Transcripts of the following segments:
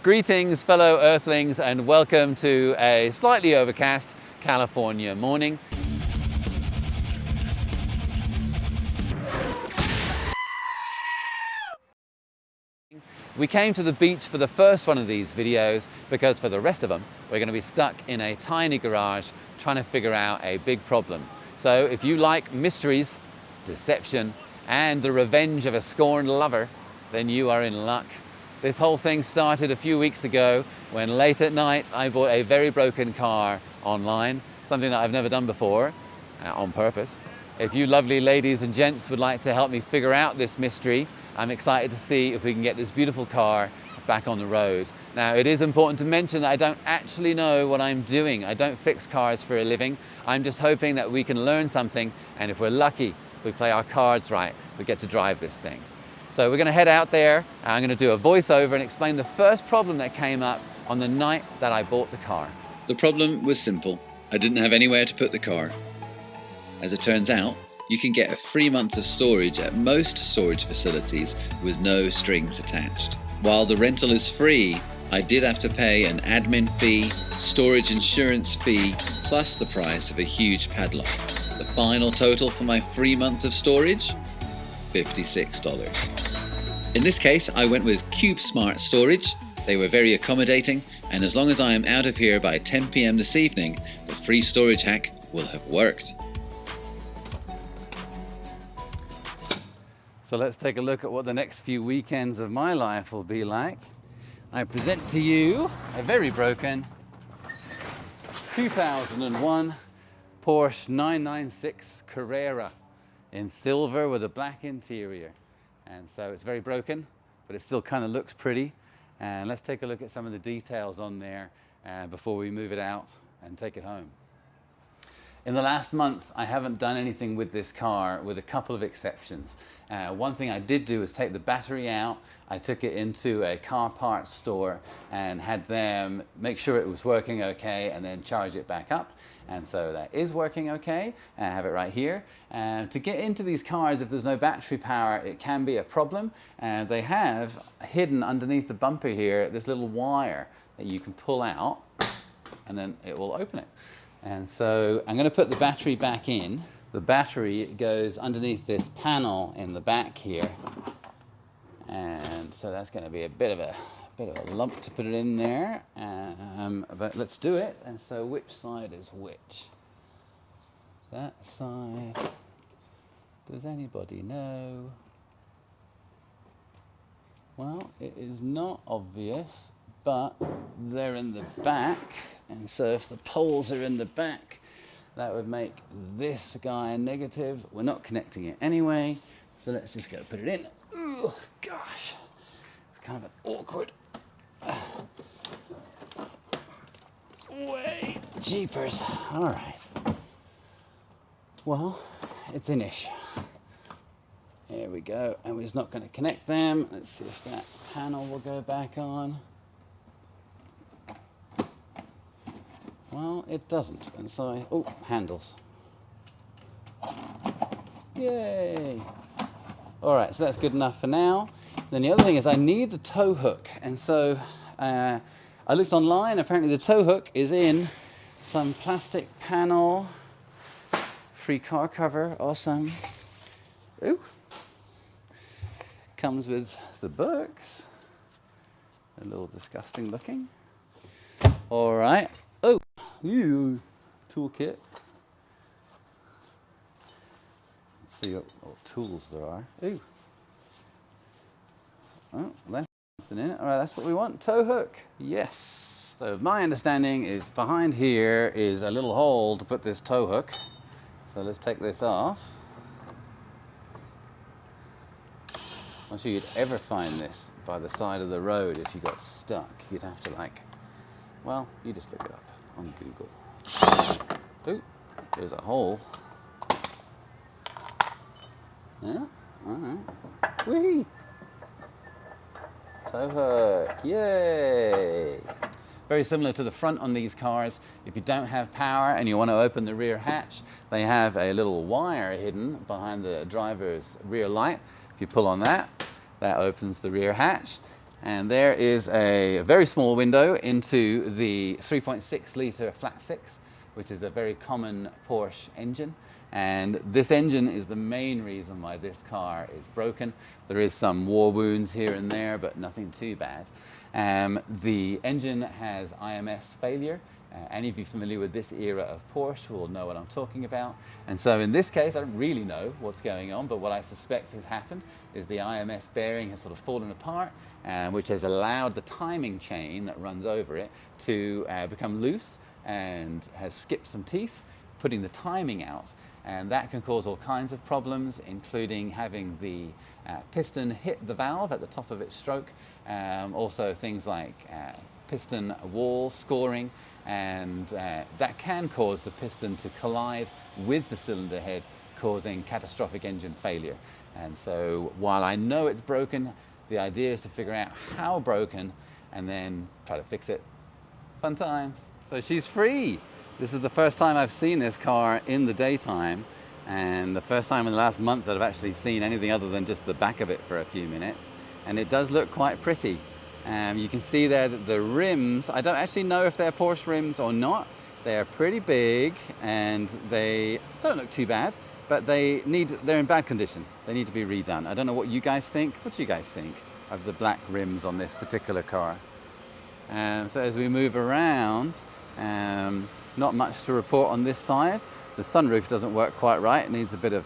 Greetings, fellow Earthlings, and welcome to a slightly overcast California morning. We came to the beach for the first one of these videos because for the rest of them, we're going to be stuck in a tiny garage trying to figure out a big problem. So if you like mysteries, deception, and the revenge of a scorned lover, then you are in luck. This whole thing started a few weeks ago when late at night I bought a very broken car online, something that I've never done before, on purpose. If you lovely ladies and gents would like to help me figure out this mystery, I'm excited to see if we can get this beautiful car back on the road. Now, it is important to mention that I don't actually know what I'm doing. I don't fix cars for a living. I'm just hoping that we can learn something, and if we're lucky, if we play our cards right, we get to drive this thing. So we're going to head out there, and I'm going to do a voiceover and explain the first problem that came up on the night that I bought the car. The problem was simple. I didn't have anywhere to put the car. As it turns out, you can get a free month of storage at most storage facilities with no strings attached. While the rental is free, I did have to pay an admin fee, storage insurance fee, plus the price of a huge padlock. The final total for my free month of storage? $56. In this case, I went with Cubesmart Storage. They were very accommodating, and as long as I am out of here by 10 p.m. this evening, the free storage hack will have worked. So let's take a look at what the next few weekends of my life will be like. I present to you a very broken 2001 Porsche 996 Carrera in silver with a black interior. And so it's very broken, but it still kind of looks pretty. And let's take a look at some of the details on there before we move it out and take it home. In the last month, I haven't done anything with this car, with a couple of exceptions. One thing I did do is take the battery out. I took it into a car parts store and had them make sure it was working okay and then charge it back up. And so that is working okay. I have it right here. To get into these cars, if there's no battery power, it can be a problem. They have hidden underneath the bumper here this little wire that you can pull out and then it will open it. And so I'm going to put the battery back in. The battery goes underneath this panel in the back here. And so that's going to be a bit of a lump to put it in there. But let's do it. And so which side is which? That side. Does anybody know? Well, it is not obvious, but they're in the back. And so if the poles are in the back, that would make this guy negative. We're not connecting it anyway, so let's just go put it in. Ugh, gosh, it's kind of an awkward way. Jeepers. All right. Well, it's in-ish. Here we go. And we're just not going to connect them. Let's see if that panel will go back on. Well, it doesn't, and so oh, handles. Yay! All right, so that's good enough for now. Then the other thing is I need the tow hook, and so I looked online. Apparently the tow hook is in some plastic panel, free car cover, awesome. Ooh. Comes with the books. A little disgusting looking. All right. Oh. Ooh, toolkit. Let's see what tools there are. Ooh. Oh, that's something in it. All right, that's what we want. Tow hook. Yes. So my understanding is behind here is a little hole to put this tow hook. So let's take this off. I'm not sure you'd ever find this by the side of the road if you got stuck. You'd have to well, you just look it up on Google. Ooh, there's a hole. Yeah, all right. Whee! Tow hook, yay! Very similar to the front on these cars. If you don't have power and you want to open the rear hatch, they have a little wire hidden behind the driver's rear light. If you pull on that, that opens the rear hatch. And there is a very small window into the 3.6 litre flat six, which is a very common Porsche engine. And this engine is the main reason why this car is broken. There is some war wounds here and there, but nothing too bad. The engine has IMS failure. Any of you familiar with this era of Porsche will know what I'm talking about. And so in this case, I don't really know what's going on, but what I suspect has happened is the IMS bearing has sort of fallen apart, which has allowed the timing chain that runs over it to become loose and has skipped some teeth, putting the timing out. And that can cause all kinds of problems, including having the piston hit the valve at the top of its stroke. Also things like piston wall scoring, and that can cause the piston to collide with the cylinder head, causing catastrophic engine failure. And so while I know it's broken, the idea is to figure out how broken and then try to fix it. Fun times. So she's free. This is the first time I've seen this car in the daytime, and the first time in the last month that I've actually seen anything other than just the back of it for a few minutes. And it does look quite pretty. You can see there that the rims, I don't actually know if they're Porsche rims or not. They are pretty big and they don't look too bad, but they're in bad condition. They need to be redone. I don't know what you guys think. What do you guys think of the black rims on this particular car? So as we move around, not much to report on this side. The sunroof doesn't work quite right. It needs a bit of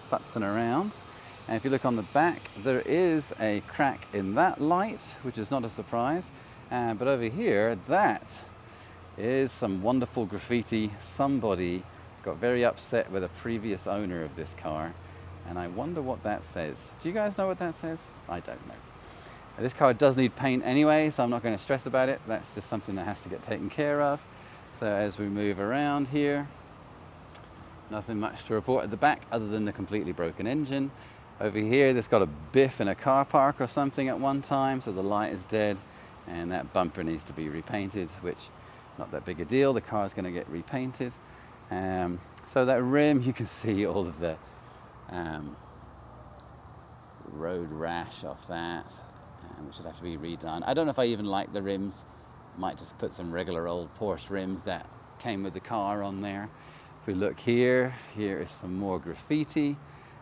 futzing around. And if you look on the back, there is a crack in that light, which is not a surprise. But over here, that is some wonderful graffiti. Somebody got very upset with a previous owner of this car, and I wonder what that says. Do you guys know what that says? I don't know. This car does need paint anyway, so I'm not going to stress about it. That's just something that has to get taken care of. So as we move around here, nothing much to report at the back other than the completely broken engine. Over here, this got a biff in a car park or something at one time, so the light is dead, and that bumper needs to be repainted, which not that big a deal. The car's going to get repainted. So that rim, you can see all of the road rash off that, which should have to be redone. I don't know if I even like the rims. Might just put some regular old Porsche rims that came with the car on there. If we look here, here is some more graffiti.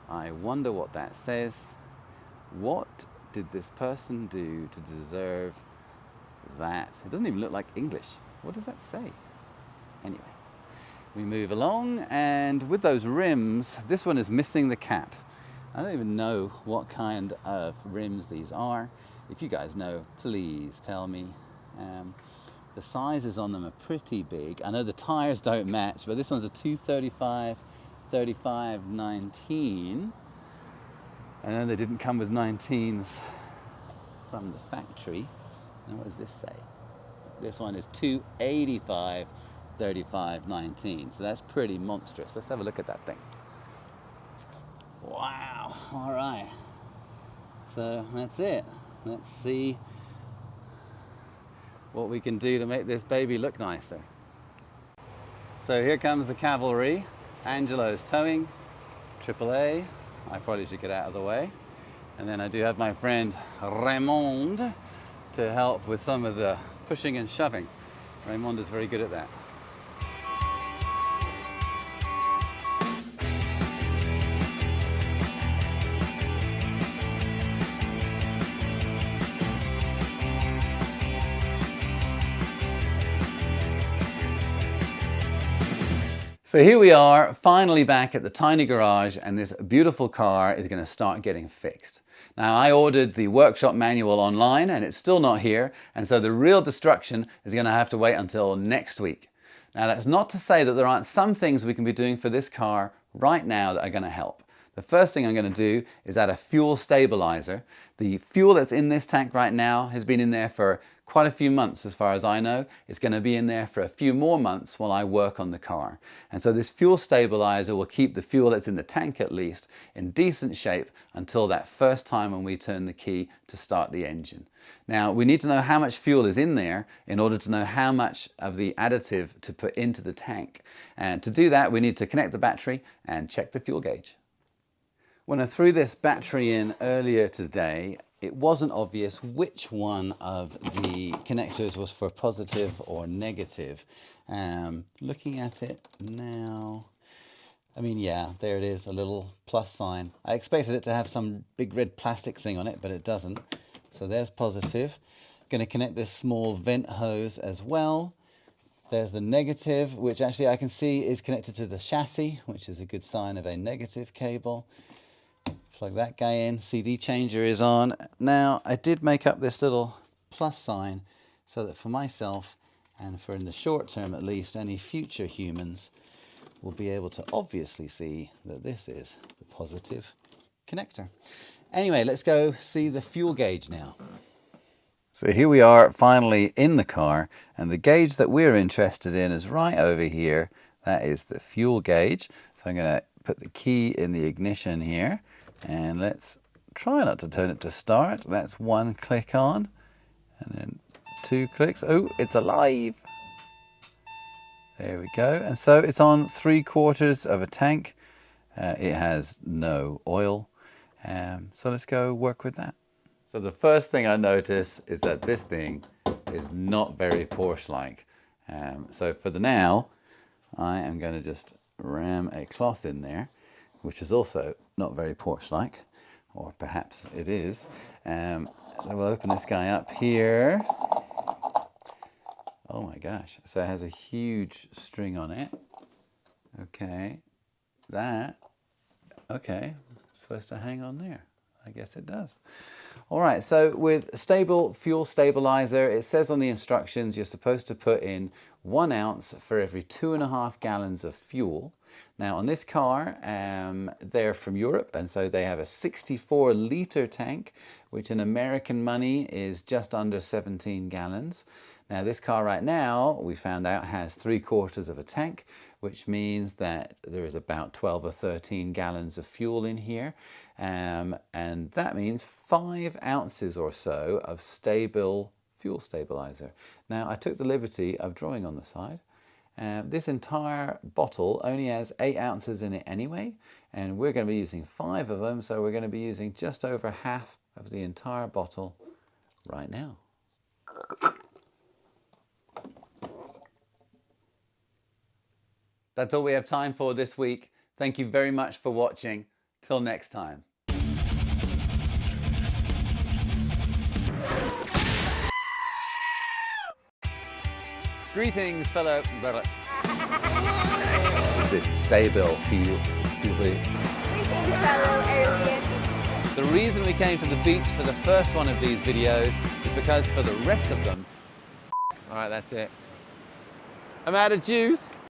I wonder what that says. What did this person do to deserve that? It doesn't even look like English. What does that say? Anyway, we move along, and with those rims, this one is missing the cap. I don't even know what kind of rims these are. If you guys know, please tell me. The sizes on them are pretty big. I know the tires don't match, but this one's a 235 35 19. I know they didn't come with 19s from the factory. Now what does this say? This one is 285 35 19. So that's pretty monstrous. Let's have a look at that thing. Wow. All right. So that's it. Let's see what we can do to make this baby look nicer. So here comes the cavalry. Angelo's Towing, AAA. I probably should get out of the way. And then I do have my friend Raymond to help with some of the pushing and shoving. Raymond is very good at that. So here we are, finally back at the tiny garage, and this beautiful car is going to start getting fixed. Now, I ordered the workshop manual online and it's still not here, and so the real destruction is going to have to wait until next week. Now, that's not to say that there aren't some things we can be doing for this car right now that are going to help. The first thing I'm going to do is add a fuel stabilizer. The fuel that's in this tank right now has been in there for quite a few months as far as I know. It's going to be in there for a few more months while I work on the car. And so this fuel stabilizer will keep the fuel that's in the tank at least in decent shape until that first time when we turn the key to start the engine. Now, we need to know how much fuel is in there in order to know how much of the additive to put into the tank. And to do that, we need to connect the battery and check the fuel gauge. When I threw this battery in earlier today, it wasn't obvious which one of the connectors was for positive or negative. Looking at it now, I mean, yeah, there it is, a little plus sign. I expected it to have some big red plastic thing on it, but it doesn't. So there's positive. Going to connect this small vent hose as well. There's the negative, which actually I can see is connected to the chassis, which is a good sign of a negative cable. Plug that guy in. CD changer is on. Now, I did make up this little plus sign so that for myself, and for in the short term at least, any future humans will be able to obviously see that this is the positive connector. Anyway, let's go see the fuel gauge now. So here we are finally in the car, and the gauge that we're interested in is right over here. That is the fuel gauge. So I'm going to put the key in the ignition here, and let's try not to turn it to start. That's one click on, and then 2 clicks. Oh, it's alive. There we go. And so it's on 3/4 of a tank. It has no oil. So let's go work with that. So the first thing I notice is that this thing is not very Porsche-like. So for the now, I am going to just ram a cloth in there, which is also not very Porsche-like, or perhaps it is. So we'll open this guy up here. Oh my gosh, so it has a huge string on it. Okay, okay, supposed to hang on there. I guess it does. All right, so with Stabil fuel stabilizer, it says on the instructions you're supposed to put in 1 ounce for every 2.5 gallons of fuel. Now on this car, they're from Europe, and so they have a 64-litre tank, which in American money is just under 17 gallons. Now this car right now, we found out, has 3/4 of a tank, which means that there is about 12 or 13 gallons of fuel in here. And that means 5 ounces or so of Stabil fuel stabilizer. Now I took the liberty of drawing on the side. This entire bottle only has 8 ounces in it anyway, and we're going to be using 5 of them, so we're going to be using just over half of the entire bottle right now. That's all we have time for this week. Thank you very much for watching. Till next time. Greetings, fellow. This is this Stabil fuel. Greetings, fellow aliens. The reason we came to the beach for the first one of these videos is because for the rest of them, all right, that's it. I'm out of juice.